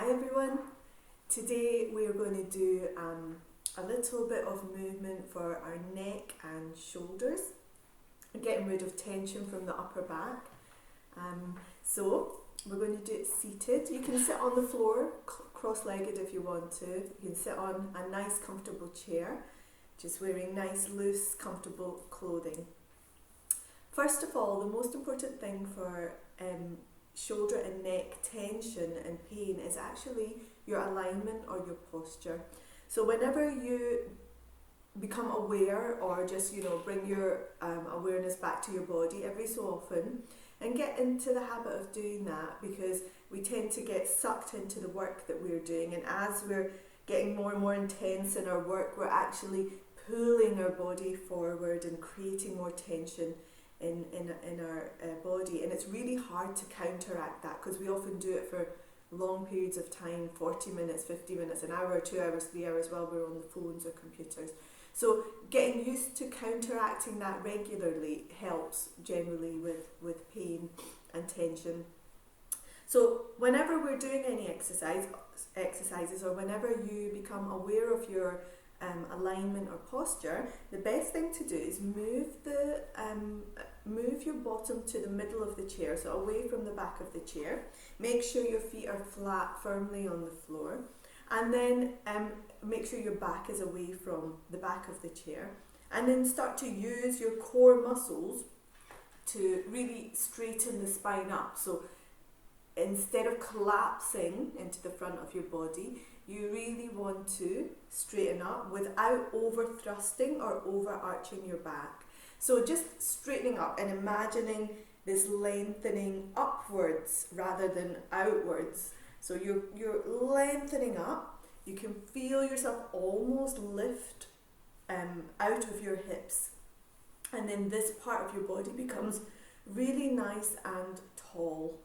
Hi everyone. Today we are going to do a little bit of movement for our neck and shoulders, getting rid of tension from the upper back. So we're going to do it seated. You can sit on the floor, cross-legged if you want to. You can sit on a nice comfortable chair, just wearing nice loose comfortable clothing. First of all, the most important thing for shoulder and neck tension and pain is actually your alignment or your posture. So whenever you become aware, or just bring your awareness back to your body every so often, and get into the habit of doing that, because we tend to get sucked into the work that we're doing, and as we're getting more and more intense in our work, we're actually pulling our body forward and creating more tension in our body, and it's really hard to counteract that because we often do it for long periods of time, 40 minutes, 50 minutes, an hour, 2 hours, 3 hours while we're on the phones or computers. So getting used to counteracting that regularly helps generally with pain and tension. So whenever we're doing any exercises, or whenever you become aware of your alignment or posture, the best thing to do is move your bottom to the middle of the chair, so away from the back of the chair. Make sure your feet are flat, firmly on the floor, and then make sure your back is away from the back of the chair, and then start to use your core muscles to really straighten the spine up. So instead of collapsing into the front of your body, you really want to straighten up without over thrusting or overarching your back. So just straightening up and imagining this lengthening upwards rather than outwards. So you're lengthening up. You can feel yourself almost lift out of your hips, and then this part of your body becomes really nice and tall.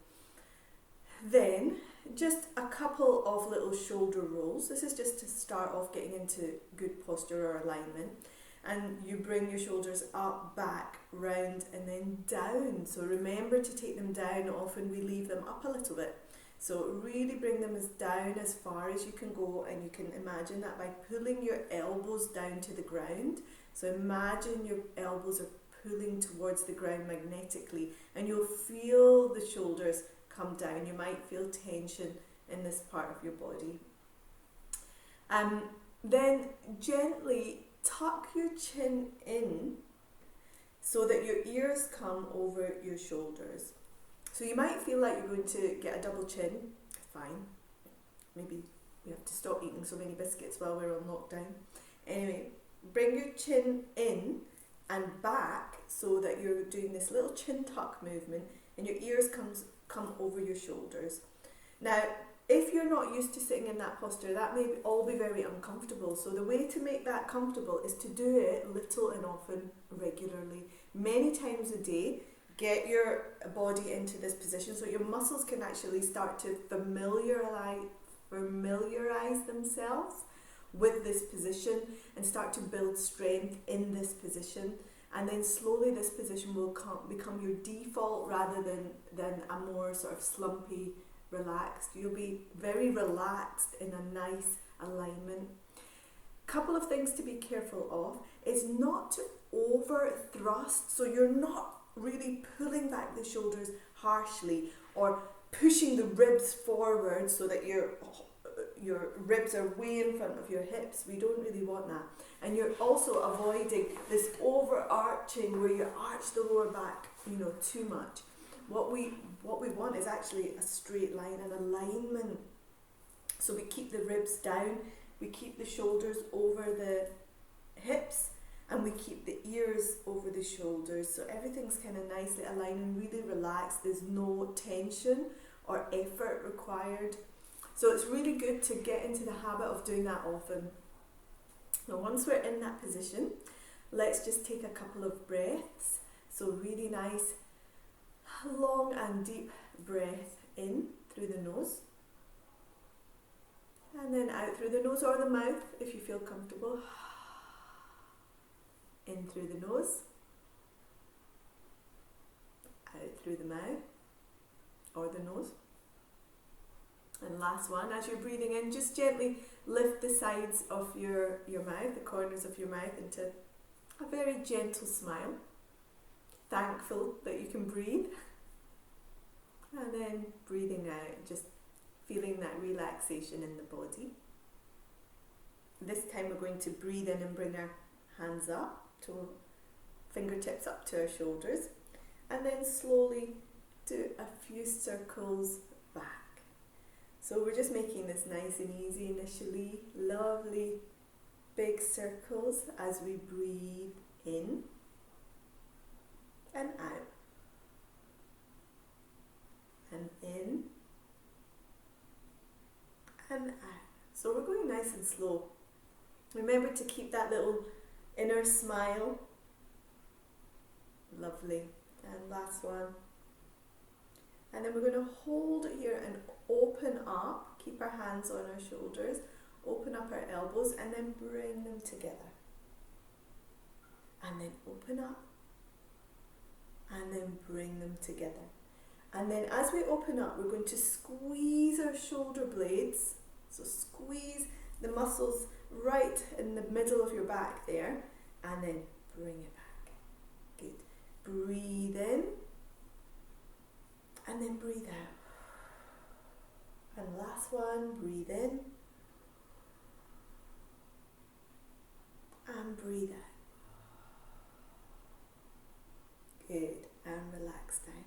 Then just a couple of little shoulder rolls. This is just to start off getting into good posture or alignment. And you bring your shoulders up, back, round, and then down. So remember to take them down. Often we leave them up a little bit. So really bring them down as far as you can go, and you can imagine that by pulling your elbows down to the ground. So imagine your elbows are pulling towards the ground magnetically, and you'll feel the shoulders come down. You might feel tension in this part of your body. Then gently tuck your chin in so that your ears come over your shoulders. So you might feel like you're going to get a double chin. Fine. Maybe we have to stop eating so many biscuits while we're on lockdown. Anyway, bring your chin in and back so that you're doing this little chin tuck movement, and your ears come over your shoulders. Now, if you're not used to sitting in that posture, that may all be very uncomfortable. So the way to make that comfortable is to do it little and often, regularly, many times a day. Get your body into this position so your muscles can actually start to familiarize themselves with this position and start to build strength in this position. And then slowly this position will become your default rather than a more sort of slumpy, relaxed. You'll be very relaxed in a nice alignment. Couple of things to be careful of is not to over thrust. So you're not really pulling back the shoulders harshly or pushing the ribs forward so that your ribs are way in front of your hips. We don't really want that. And you're also avoiding this overarching where you arch the lower back, too much. What we want is actually a straight line, an alignment. So we keep the ribs down, we keep the shoulders over the hips, and we keep the ears over the shoulders. So everything's kind of nicely aligned and really relaxed. There's no tension or effort required. So it's really good to get into the habit of doing that often. Now once we're in that position, let's just take a couple of breaths. So really nice, long and deep breath in through the nose, and then out through the nose or the mouth if you feel comfortable. In through the nose, out through the mouth or the nose. And last one, as you're breathing in, just gently lift the sides of your mouth, the corners of your mouth, into a very gentle smile. Thankful that you can breathe. And then breathing out, just feeling that relaxation in the body. This time we're going to breathe in and bring our hands up, to fingertips up to our shoulders. And then slowly do a few circles back. So we're just making this nice and easy initially. Lovely big circles as we breathe in and out. And in and out. So we're going nice and slow. Remember to keep that little inner smile. Lovely. And last one. And then we're going to hold it here and open up. Keep our hands on our shoulders. Open up our elbows and then bring them together. And then open up. And then bring them together. And then as we open up, we're going to squeeze our shoulder blades. So squeeze the muscles right in the middle of your back there. And then bring it back. Good. Breathe in. And then breathe out. And last one, breathe in. And breathe out. Good. And relax down.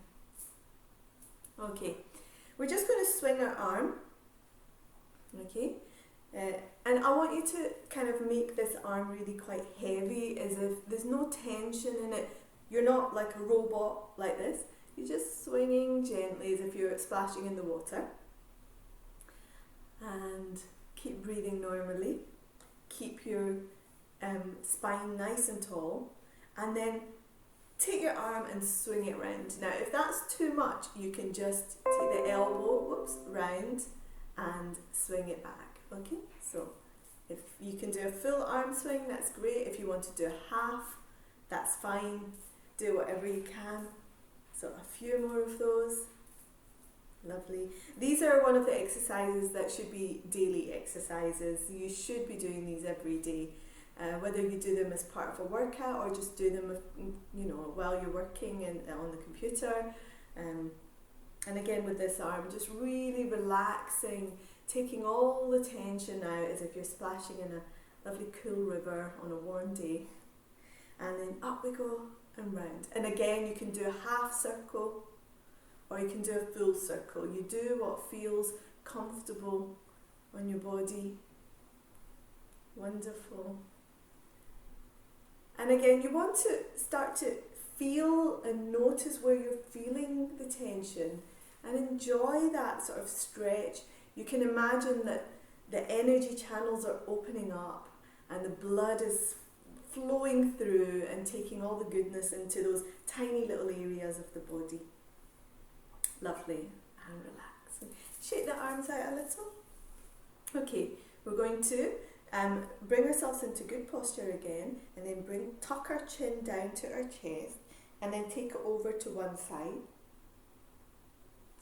Okay. We're just going to swing our arm. Okay. And I want you to kind of make this arm really quite heavy, as if there's no tension in it. You're not like a robot like this. You're just swinging gently as if you're splashing in the water. And keep breathing normally. Keep your spine nice and tall. And then take your arm and swing it round. Now, if that's too much, you can just take the elbow, round and swing it back. Okay, so if you can do a full arm swing, that's great. If you want to do a half, that's fine. Do whatever you can. So a few more of those. Lovely. These are one of the exercises that should be daily exercises. You should be doing these every day. Whether you do them as part of a workout or just do them, while you're working on the computer. And again with this arm, just really relaxing, taking all the tension out as if you're splashing in a lovely cool river on a warm day. And then up we go and round. And again, you can do a half circle or you can do a full circle. You do what feels comfortable on your body. Wonderful. And again, you want to start to feel and notice where you're feeling the tension and enjoy that sort of stretch. You can imagine that the energy channels are opening up and the blood is flowing through and taking all the goodness into those tiny little areas of the body. Lovely. And relax. Shake the arms out a little. Okay, we're going to bring ourselves into good posture again, and then tuck our chin down to our chest, and then take it over to one side,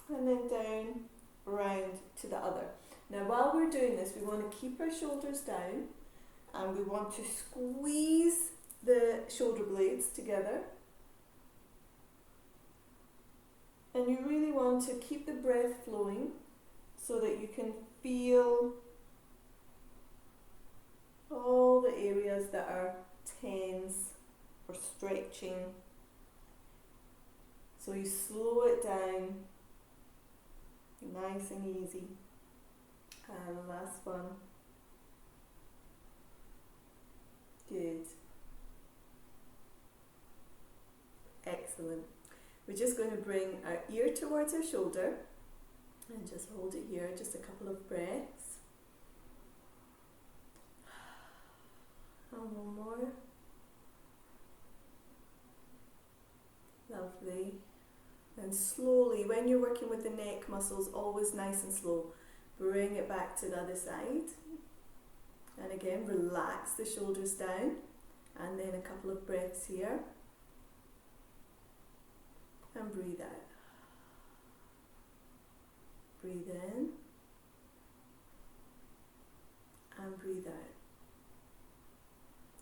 and then down, round to the other. Now while we're doing this, we want to keep our shoulders down, and we want to squeeze the shoulder blades together. And you really want to keep the breath flowing so that you can feel all the areas that are tense or stretching. So you slow it down, nice and easy. And the last one. Good. Excellent. We're just going to bring our ear towards our shoulder and just hold it here, just a couple of breaths. And one more. Lovely. And slowly, when you're working with the neck muscles, always nice and slow, bring it back to the other side. And again, relax the shoulders down. And then a couple of breaths here. And breathe out. Breathe in. and breathe out.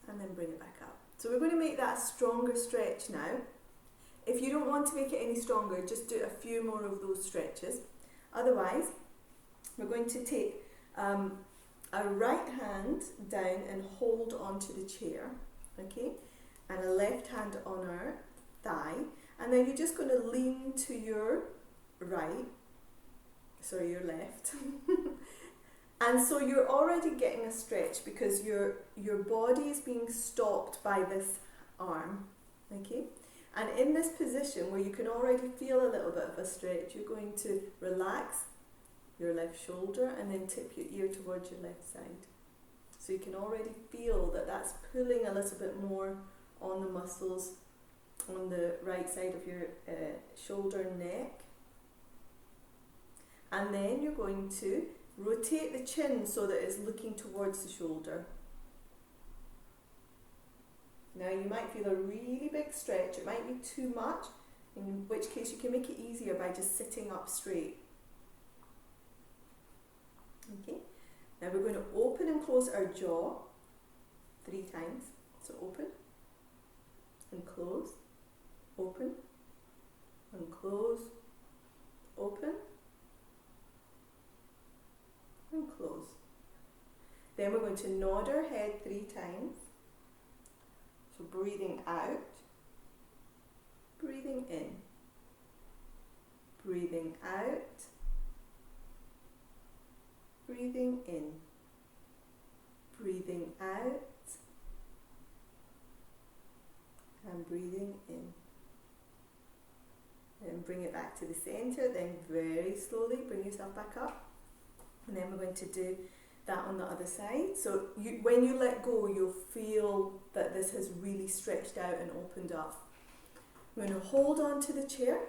And then bring it back up. So we're going to make that a stronger stretch now. If you don't want to make it any stronger, just do a few more of those stretches. Otherwise, we're going to take a right hand down and hold onto the chair, okay? And a left hand on our thigh. And then you're just going to lean to your right, sorry, your left. And so you're already getting a stretch because your body is being stopped by this arm, okay? And in this position where you can already feel a little bit of a stretch, you're going to relax your left shoulder and then tip your ear towards your left side. So you can already feel that that's pulling a little bit more on the muscles on the right side of your shoulder and neck. And then you're going to rotate the chin so that it's looking towards the shoulder. Now you might feel a really big stretch, it might be too much, in which case you can make it easier by just sitting up straight. Okay, now we're going to open and close our jaw 3 times. So open and close, open and close, open and close. Then we're going to nod our head 3 times. So breathing out, breathing in, breathing out, breathing in, breathing out, and breathing in. Then bring it back to the centre, then very slowly bring yourself back up. And then we're going to do that on the other side. So when you let go, you'll feel that this has really stretched out and opened up. I'm going to hold on to the chair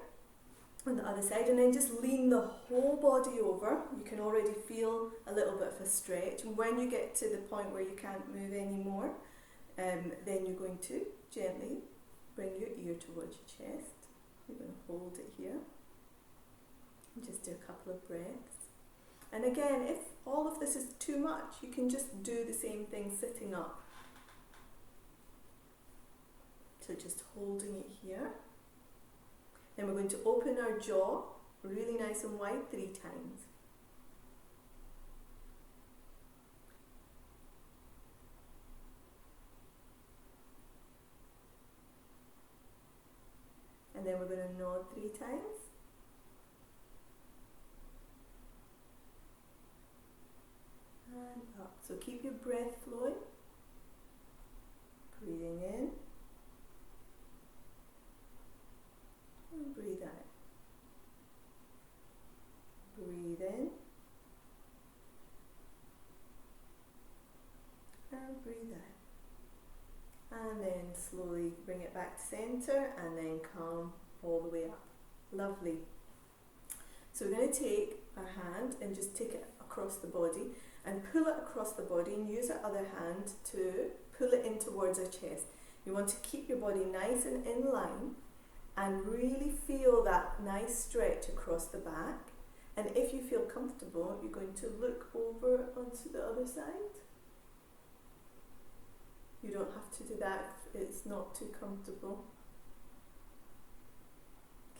on the other side and then just lean the whole body over. You can already feel a little bit of a stretch. And when you get to the point where you can't move anymore, then you're going to gently bring your ear towards your chest. You're going to hold it here and just do a couple of breaths. And again, if all of this is too much, you can just do the same thing sitting up. So just holding it here. Then we're going to open our jaw really nice and wide 3 times. And then we're going to nod 3 times. And up. So keep your breath flowing. Breathing in. And breathe out. Breathe in. And breathe out. And then slowly bring it back to centre and then come all the way up. Lovely. So we're going to take our hand and just take it across the body and pull it across the body and use our other hand to pull it in towards our chest. You want to keep your body nice and in line and really feel that nice stretch across the back. And if you feel comfortable, you're going to look over onto the other side. You don't have to do that if it's not too comfortable.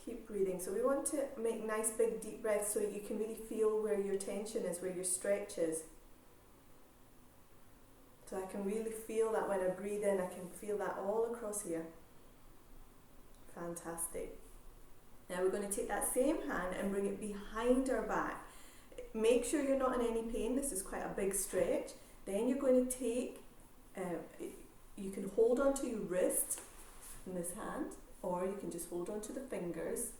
Keep breathing. So we want to make nice big deep breaths so you can really feel where your tension is, where your stretch is. So I can really feel that when I breathe in, I can feel that all across here. Fantastic. Now we're going to take that same hand and bring it behind our back. Make sure you're not in any pain. This is quite a big stretch. Then you're going to take, you can hold onto your wrist in this hand, or you can just hold on to the fingers.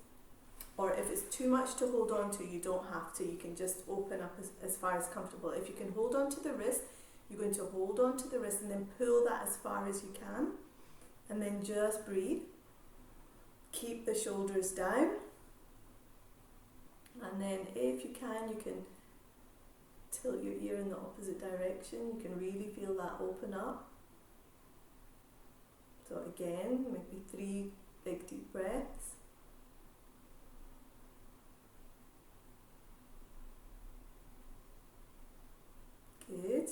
Or if it's too much to hold on to, you don't have to. You can just open up as far as comfortable. If you can hold on to the wrist, you're going to hold on to the wrist and then pull that as far as you can. And then just breathe. Keep the shoulders down. And then if you can tilt your ear in the opposite direction. You can really feel that open up. So again, maybe 3 big deep breaths. Good.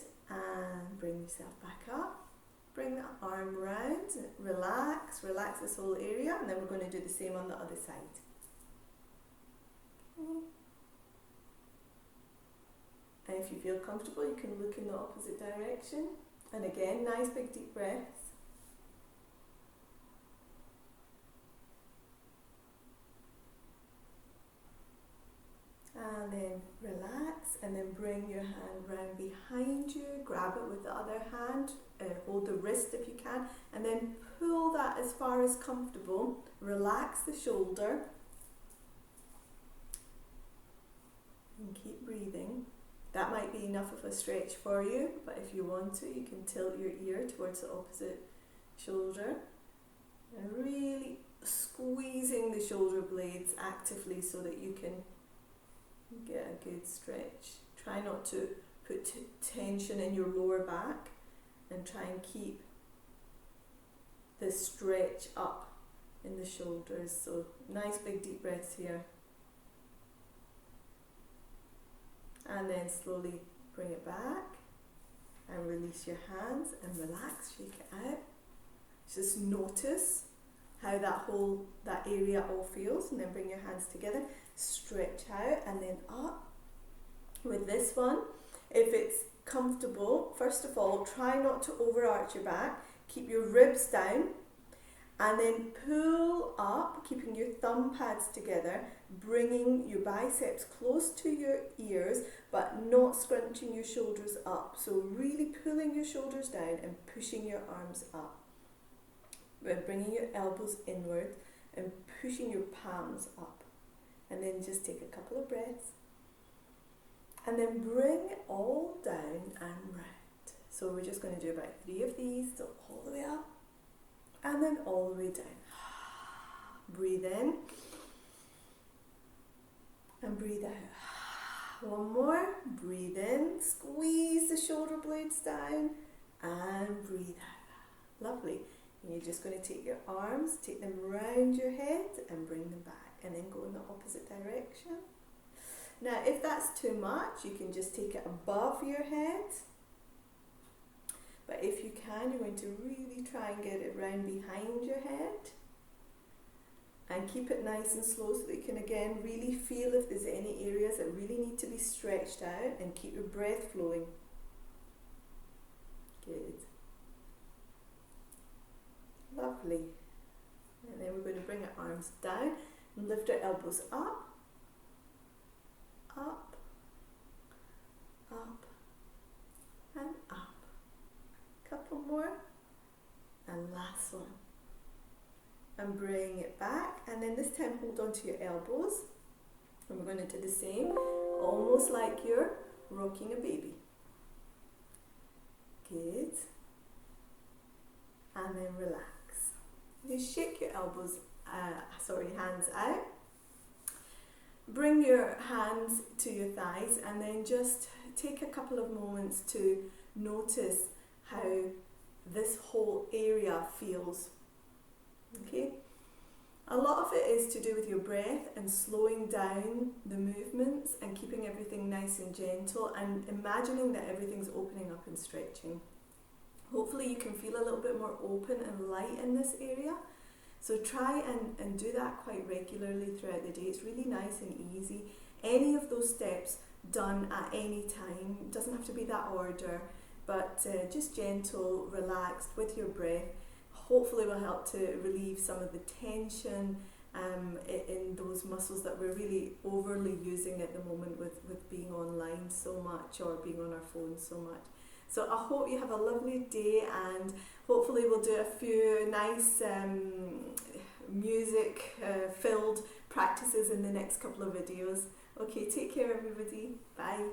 yourself back up. Bring that arm round, relax this whole area, and then we're going to do the same on the other side. And if you feel comfortable, you can look in the opposite direction. And again, nice big deep breaths. And then relax, and then bring your hand round behind you, grab it with the other hand, hold the wrist if you can, and then pull that as far as comfortable. Relax the shoulder and keep breathing. That might be enough of a stretch for you, but if you want to, you can tilt your ear towards the opposite shoulder and really squeezing the shoulder blades actively so that you can get a good stretch. Try not to put tension in your lower back, and try and keep the stretch up in the shoulders. So nice big deep breaths here. And then slowly bring it back and release your hands and relax, shake it out. Just notice how that area all feels, and then bring your hands together, stretch out and then up. With this one, if it's comfortable, first of all, try not to overarch your back, keep your ribs down, and then pull up, keeping your thumb pads together, bringing your biceps close to your ears, but not scrunching your shoulders up. So really pulling your shoulders down and pushing your arms up. Bringing your elbows inward and pushing your palms up. And then just take a couple of breaths. And then bring it all down and round. So we're just going to do about 3 of these, so all the way up and then all the way down. Breathe in and breathe out. One more. Breathe in, squeeze the shoulder blades down and breathe out. Lovely. And you're just going to take your arms, take them round your head and bring them back, and then go in the opposite direction. Now if that's too much, you can just take it above your head. But if you can, you're going to really try and get it round behind your head. And keep it nice and slow so that you can again really feel if there's any areas that really need to be stretched out, and keep your breath flowing. Good. Lovely. And then we're going to bring our arms down and lift our elbows up, up, up, and up. Couple more, and last one. And bring it back, and then this time hold on to your elbows, and we're going to do the same, almost like you're rocking a baby. Good. And then relax. You shake your hands out. Bring your hands to your thighs, and then just take a couple of moments to notice how this whole area feels. Okay? A lot of it is to do with your breath and slowing down the movements and keeping everything nice and gentle and imagining that everything's opening up and stretching. Hopefully you can feel a little bit more open and light in this area. So try and do that quite regularly throughout the day. It's really nice and easy. Any of those steps done at any time, doesn't have to be that order, but just gentle, relaxed with your breath, hopefully will help to relieve some of the tension in those muscles that we're really overly using at the moment with being online so much or being on our phones so much. So I hope you have a lovely day, and hopefully we'll do a few nice music filled practices in the next couple of videos. Okay, take care everybody. Bye.